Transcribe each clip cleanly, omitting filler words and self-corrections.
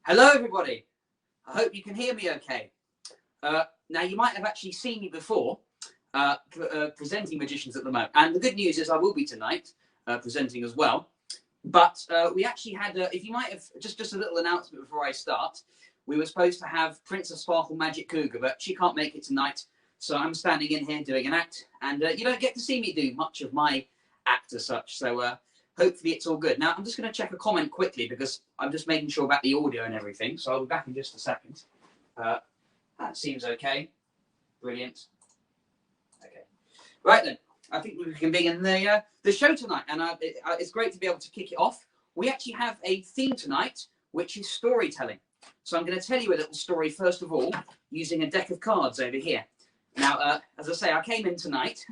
Hello, everybody. I hope you can hear me okay. Now, you might have actually seen me before presenting Magicians at the Moat. And the good news is I will be tonight presenting as well. But we actually had, if you might have, just a little announcement before I start. We were supposed to have Princess Sparkle Magic Cougar, but she can't make it tonight. So I'm standing in here doing an act. And you don't get to see me do much of my act as such. So hopefully it's all good. Now, I'm just going to check a comment quickly because I'm just making sure about the audio and everything. So I'll be back in just a second. That seems okay. Brilliant. Okay. Right then. I think we can begin the show tonight. And it's great to be able to kick it off. We actually have a theme tonight, which is storytelling. So I'm going to tell you a little story, first of all, using a deck of cards over here. Now, as I say, I came in tonight,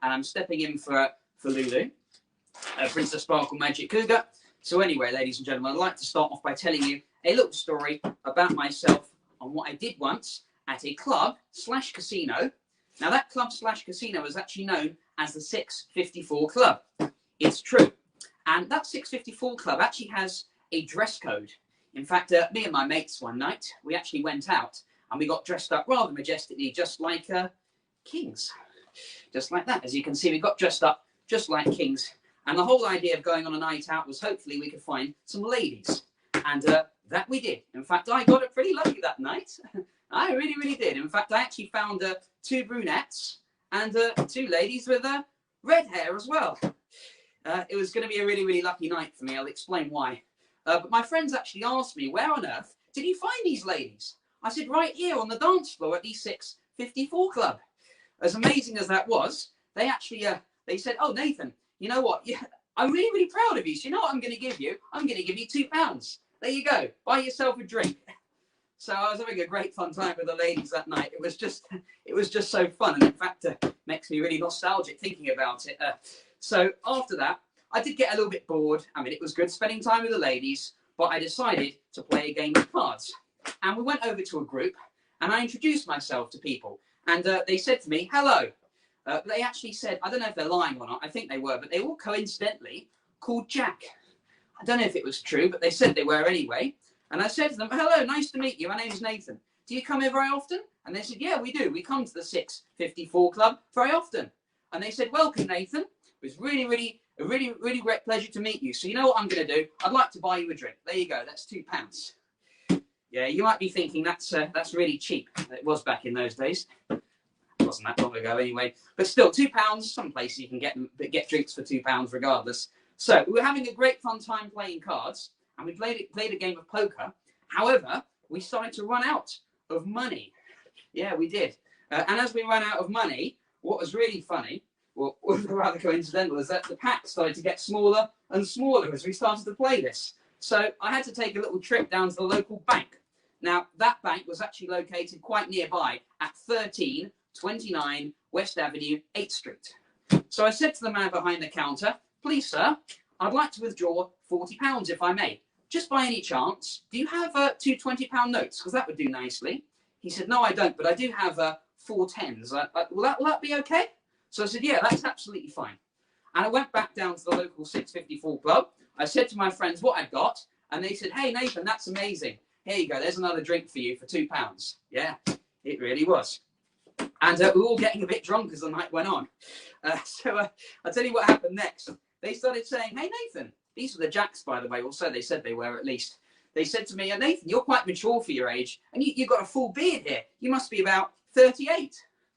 and I'm stepping in for Lulu. Princess Sparkle Magic Cougar. So anyway, ladies and gentlemen, I'd like to start off by telling you a little story about myself and what I did once at a club/casino. Now that club/casino is actually known as the 654 Club. It's true. And that 654 Club actually has a dress code. In fact, me and my mates one night, we actually went out and we got dressed up rather majestically, just like kings. Just like that. As you can see, we got dressed up just like kings. And the whole idea of going on a night out was hopefully we could find some ladies. And that we did. In fact, I got it pretty lucky that night. I really, really did. In fact, I actually found 2 brunettes and 2 ladies with red hair as well. It was going to be a really, really lucky night for me. I'll explain why. But my friends actually asked me, where on earth did you find these ladies? I said, right here on the dance floor at the 654 Club. As amazing as that was, they actually they said, oh, Nathan, you know what? Yeah, I'm really, really proud of you. So you know what I'm going to give you? I'm going to give you £2. There you go. Buy yourself a drink. So I was having a great fun time with the ladies that night. It was just so fun. And in fact, makes me really nostalgic thinking about it. So after that, I did get a little bit bored. I mean, it was good spending time with the ladies, but I decided to play a game of cards. And we went over to a group and I introduced myself to people. And they said to me, hello. They actually said, I don't know if they're lying or not, I think they were, but they all coincidentally called Jack. I don't know if it was true, but they said they were anyway. And I said to them, hello, nice to meet you. My name's Nathan. Do you come here very often? And they said, yeah, we do. We come to the 654 Club very often. And they said, welcome, Nathan. It was really great pleasure to meet you. So you know what I'm going to do? I'd like to buy you a drink. There you go. That's £2. Yeah, you might be thinking that's really cheap. It was back in those days. It wasn't that long ago anyway. But still, £2. Some places you can get drinks for £2 regardless. So we were having a great fun time playing cards, and we played a game of poker. However, we started to run out of money. Yeah, we did. And as we ran out of money, what was really funny, well, rather coincidental, is that the pack started to get smaller and smaller as we started to play this. So I had to take a little trip down to the local bank. Now, that bank was actually located quite nearby at 1329 West Avenue, 8th Street. So I said to the man behind the counter, please, sir, I'd like to withdraw £40 if I may. Just by any chance, do you have 2 £20 notes? Because that would do nicely. He said, no, I don't, but I do have 4 10s. Will that be okay? So I said, yeah, that's absolutely fine. And I went back down to the local 654 Club. I said to my friends what I'd got, and they said, hey, Nathan, that's amazing. Here you go. There's another drink for you for £2. Yeah, it really was. And we were all getting a bit drunk as the night went on. So I'll tell you what happened next. They started saying, hey, Nathan, these were the Jacks, by the way, or so they said they were at least. They said to me, Nathan, you're quite mature for your age, and you've got a full beard here. You must be about 38.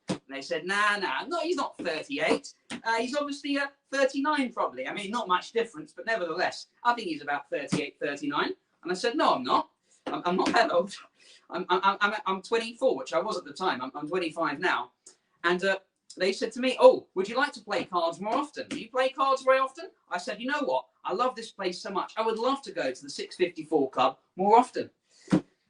And they said, nah, no, he's not 38. He's obviously 39 probably. I mean, not much difference, but nevertheless, I think he's about 38, 39. And I said, no, I'm not. I'm not that old. I'm 24, which I was at the time. I'm 25 now. And they said to me, oh, would you like to play cards more often? Do you play cards very often? I said, you know what? I love this place so much. I would love to go to the 654 Club more often.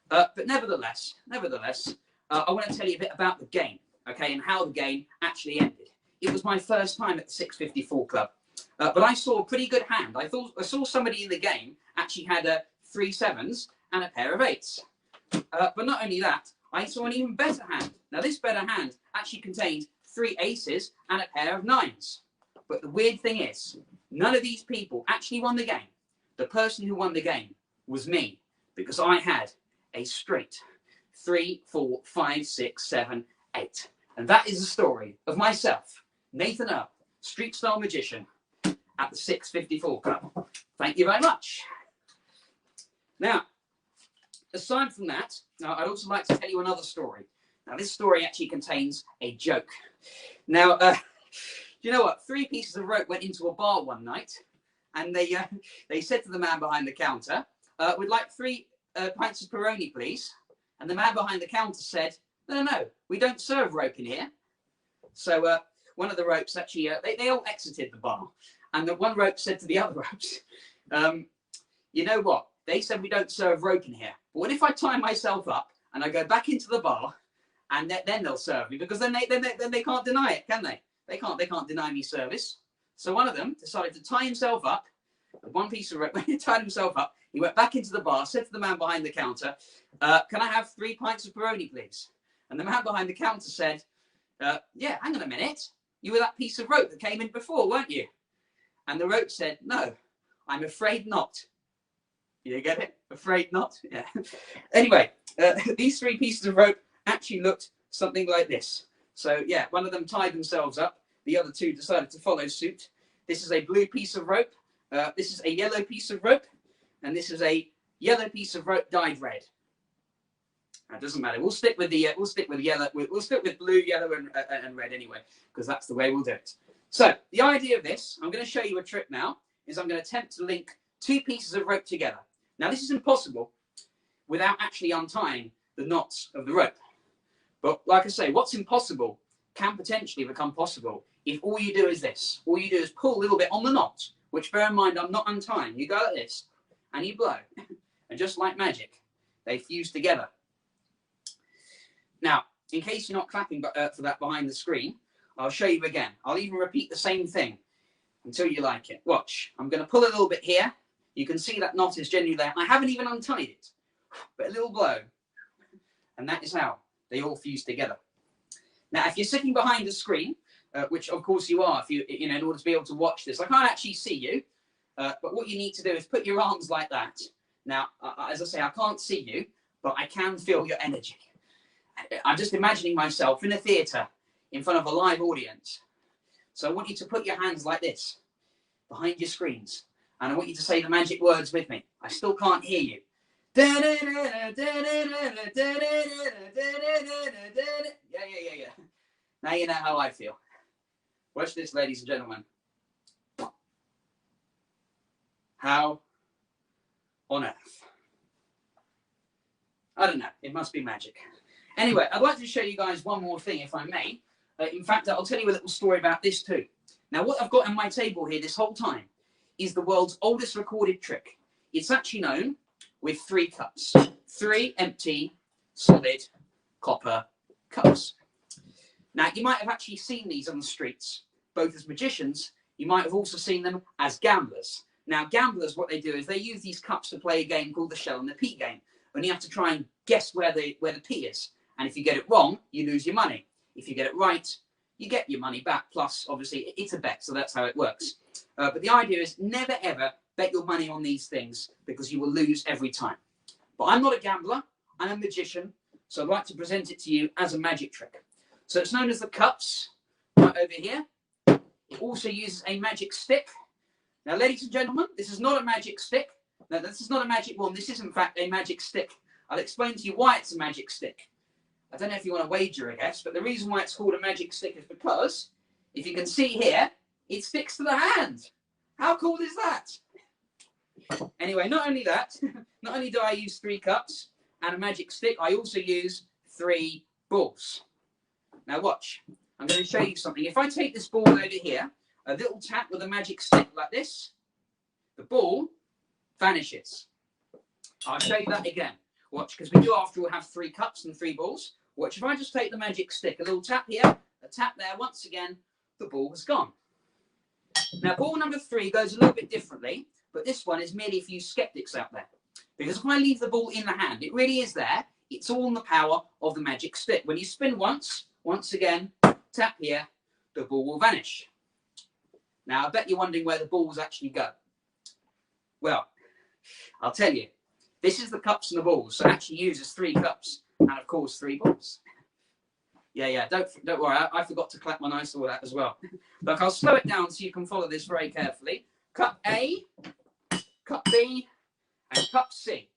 But nevertheless, I want to tell you a bit about the game, okay, and how the game actually ended. It was my first time at the 654 Club. But I saw a pretty good hand. I saw somebody in the game actually had 3 7s and a pair of 8s. But not only that, I saw an even better hand. Now, this better hand actually contained 3 aces and a pair of 9s. But the weird thing is, none of these people actually won the game. The person who won the game was me. because I had a straight 3, 4, 5, 6, 7, 8. And that is the story of myself, Nathan Earl, street style magician at the 654 Club. Thank you very much. Now, aside from that, I'd also like to tell you another story. Now, this story actually contains a joke. Now, you know what? 3 pieces of rope went into a bar one night, and they said to the man behind the counter, "We'd like 3 pints of Peroni, please." And the man behind the counter said, "No, we don't serve rope in here." So one of the ropes actually, they all exited the bar, and the one rope said to the other ropes, "You know what? They said we don't serve rope in here. But what if I tie myself up and I go back into the bar, and then they'll serve me, because then they can't deny it, can they? They can't deny me service." So one of them decided to tie himself up with 1 piece of rope. When he tied himself up, he went back into the bar, said to the man behind the counter, "Can I have 3 pints of Peroni, please?" And the man behind the counter said, "Yeah, hang on a minute. You were that piece of rope that came in before, weren't you?" And the rope said, "No, I'm afraid not." You get it? Afraid not? Yeah. Anyway, these 3 pieces of rope actually looked something like this. So yeah, one of them tied themselves up. The other 2 decided to follow suit. This is a blue piece of rope. This is a yellow piece of rope. And this is a yellow piece of rope dyed red. That doesn't matter. We'll stick with the yellow. We'll stick with blue, yellow, and red anyway, because that's the way we'll do it. So the idea of this, I'm going to show you a trick now. Is I'm going to attempt to link 2 pieces of rope together. Now this is impossible without actually untying the knots of the rope. But like I say, what's impossible can potentially become possible if all you do is this. All you do is pull a little bit on the knot, which, bear in mind, I'm not untying. You go like this, and you blow. And just like magic, they fuse together. Now, in case you're not clapping for that behind the screen, I'll show you again. I'll even repeat the same thing until you like it. Watch. I'm going to pull a little bit here. You can see that knot is genuinely there. I haven't even untied it, but a little blow. And that is how they all fuse together. Now, if you're sitting behind the screen, which of course you are, in order to be able to watch this, I can't actually see you, but what you need to do is put your arms like that. Now, as I say, I can't see you, but I can feel your energy. I'm just imagining myself in a theatre in front of a live audience. So I want you to put your hands like this behind your screens, and I want you to say the magic words with me. I still can't hear you. Yeah. Now you know how I feel. Watch this, ladies and gentlemen. How on earth? I don't know. It must be magic. Anyway, I'd like to show you guys one more thing, if I may. In fact, I'll tell you a little story about this too. Now, what I've got on my table here this whole time is the world's oldest recorded trick. It's actually known with 3 cups. 3 empty, solid copper cups. Now, you might have actually seen these on the streets, both as magicians. You might have also seen them as gamblers. Now, gamblers, what they do is they use these cups to play a game called the shell and the pea game. And you have to try and guess where the pea is. And if you get it wrong, you lose your money. If you get it right, you get your money back. Plus, obviously, it's a bet, so that's how it works. But the idea is never, ever bet your money on these things, because you will lose every time. But I'm not a gambler. I'm a magician. So I'd like to present it to you as a magic trick. So it's known as the cups, right over here. It also uses a magic stick. Now, ladies and gentlemen, this is not a magic stick. No, this is not a magic wand. This is, in fact, a magic stick. I'll explain to you why it's a magic stick. I don't know if you want to wager, I guess, but the reason why it's called a magic stick is because, if you can see here, it sticks to the hand. How cool is that? Anyway, not only that, not only do I use 3 cups and a magic stick, I also use 3 balls. Now watch. I'm going to show you something. If I take this ball over here, a little tap with a magic stick like this, the ball vanishes. I'll show you that again. Watch, because we do, after all, have 3 cups and 3 balls. Watch, if I just take the magic stick, a little tap here, a tap there, once again, the ball has gone. Now, ball number 3 goes a little bit differently, but this one is merely for you skeptics out there. Because if I leave the ball in the hand, it really is there. It's all in the power of the magic stick. When you spin once again, tap here, the ball will vanish. Now, I bet you're wondering where the balls actually go. Well, I'll tell you. This is the cups and the balls. So it actually uses 3 cups and, of course, 3 balls. Yeah. Don't worry. I forgot to clap when I saw that as well. Look, I'll slow it down so you can follow this very carefully. Cup A, cup B, and cup C.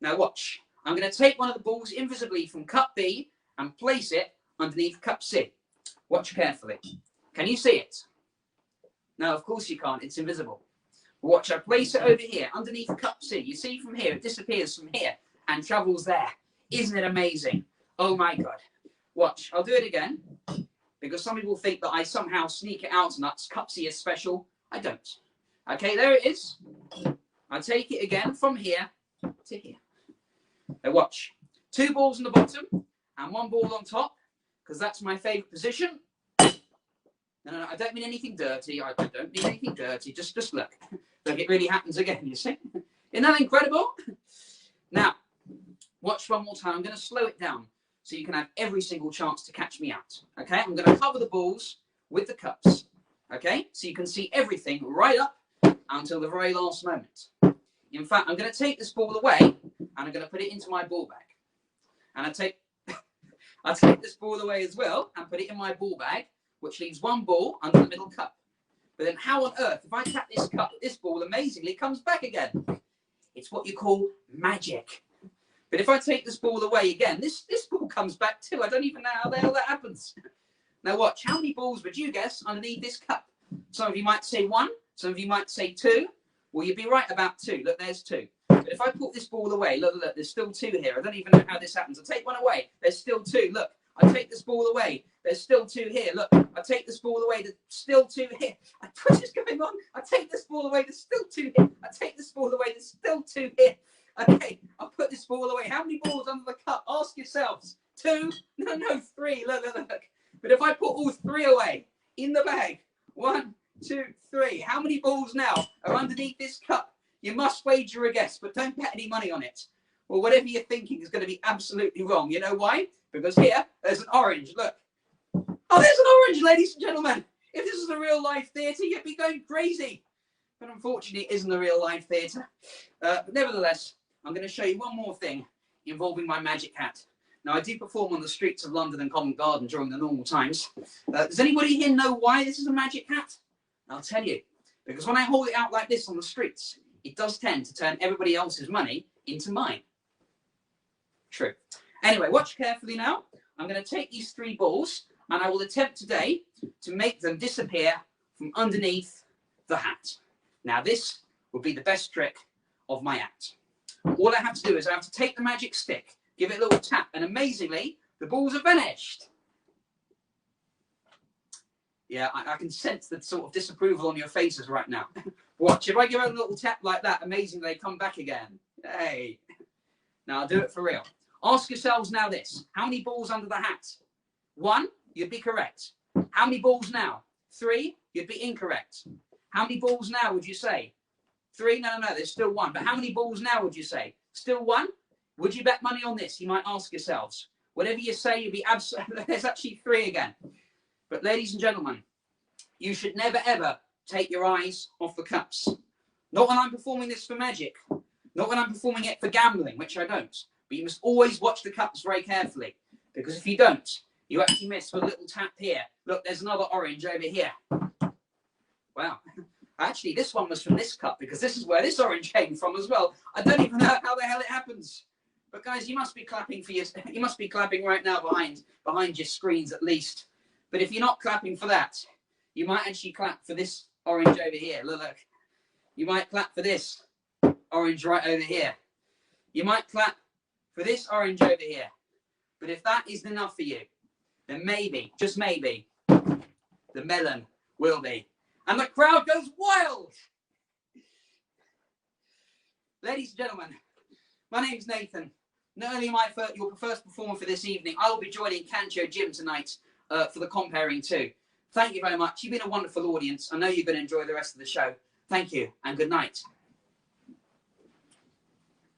Now watch. I'm going to take one of the balls invisibly from cup B and place it underneath cup C. Watch carefully. Can you see it? No, of course you can't. It's invisible. Watch. I place it over here underneath cup C. You see from here, it disappears from here and travels there. Isn't it amazing? Oh my God. Watch. I'll do it again because some people think that I somehow sneak it out and that cup C is special. I don't. Okay, there it is. I take it again from here to here. Now watch. 2 balls on the bottom and 1 ball on top because that's my favourite position. No, I don't mean anything dirty. I don't mean anything dirty. Just look. Look, it really happens again, you see. Isn't that incredible? Now, watch one more time. I'm going to slow it down so you can have every single chance to catch me out. Okay, I'm going to cover the balls with the cups. Okay, so you can see everything right up until the very last moment. In fact, I'm going to take this ball away and I'm going to put it into my ball bag. And I take this ball away as well and put it in my ball bag, which leaves 1 ball under the middle cup. But then how on earth, if I tap this cup, this ball amazingly comes back again? It's what you call magic. But if I take this ball away again, this ball comes back too. I don't even know how the hell that happens. Now watch, how many balls would you guess underneath this cup? Some of you might say 1, some of you might say 2. Well, you'd be right about 2. Look, there's 2. But if I put this ball away, look, there's still 2 here. I don't even know how this happens. I take 1 away, there's still 2. Look, I take this ball away, there's still 2 here. Look, I take this ball away, there's still 2 here. What is going on? I take this ball away, there's still 2 here. I take this ball away, there's still 2 here. Okay, I'll put this ball away. How many balls under the cup? Ask yourselves. 2? No, 3. Look. But if I put all 3 away in the bag, 1, 2, 3. How many balls now are underneath this cup? You must wager a guess, but don't bet any money on it. Well, whatever you're thinking is going to be absolutely wrong. You know why? Because here, there's an orange. Look. Oh, there's an orange, ladies and gentlemen. If this was a real life theatre, you'd be going crazy. But unfortunately, it isn't a real life theatre. But nevertheless, I'm going to show you one more thing involving my magic hat. Now, I do perform on the streets of London and Covent Garden during the normal times. Does anybody here know why this is a magic hat? I'll tell you. Because when I hold it out like this on the streets, it does tend to turn everybody else's money into mine. True. Anyway, watch carefully now. I'm going to take these 3 balls and I will attempt today to make them disappear from underneath the hat. Now, this will be the best trick of my act. All I have to do is I have to take the magic stick, give it a little tap, and amazingly, the balls are vanished. Yeah, I can sense the sort of disapproval on your faces right now. Watch, if I give it a little tap like that, amazingly, they come back again. Hey. Now, I'll do it for real. Ask yourselves now this. How many balls under the hat? 1, you'd be correct. How many balls now? 3, you'd be incorrect. How many balls now would you say? 3? No, there's still 1. But how many balls now would you say? Still 1? Would you bet money on this? You might ask yourselves. Whatever you say, you'll be absolutely... There's actually 3 again. But ladies and gentlemen, you should never, ever take your eyes off the cups. Not when I'm performing this for magic. Not when I'm performing it for gambling, which I don't. But you must always watch the cups very carefully. Because if you don't, you actually miss with a little tap here. Look, there's another orange over here. Wow. Actually, this one was from this cup because this is where this orange came from as well. I don't even know how the hell it happens. But guys, you must be clapping for you must be clapping right now behind your screens at least. But if you're not clapping for that, you might actually clap for this orange over here. Look. You might clap for this orange right over here. You might clap for this orange over here. But if that isn't enough for you, then maybe, just maybe, the melon will be. And the crowd goes wild. Ladies and gentlemen, my name's Nathan. Not only am I your first performer for this evening, I will be joining Cancho Jim tonight for the comparing too. Thank you very much. You've been a wonderful audience. I know you're going to enjoy the rest of the show. Thank you and good night.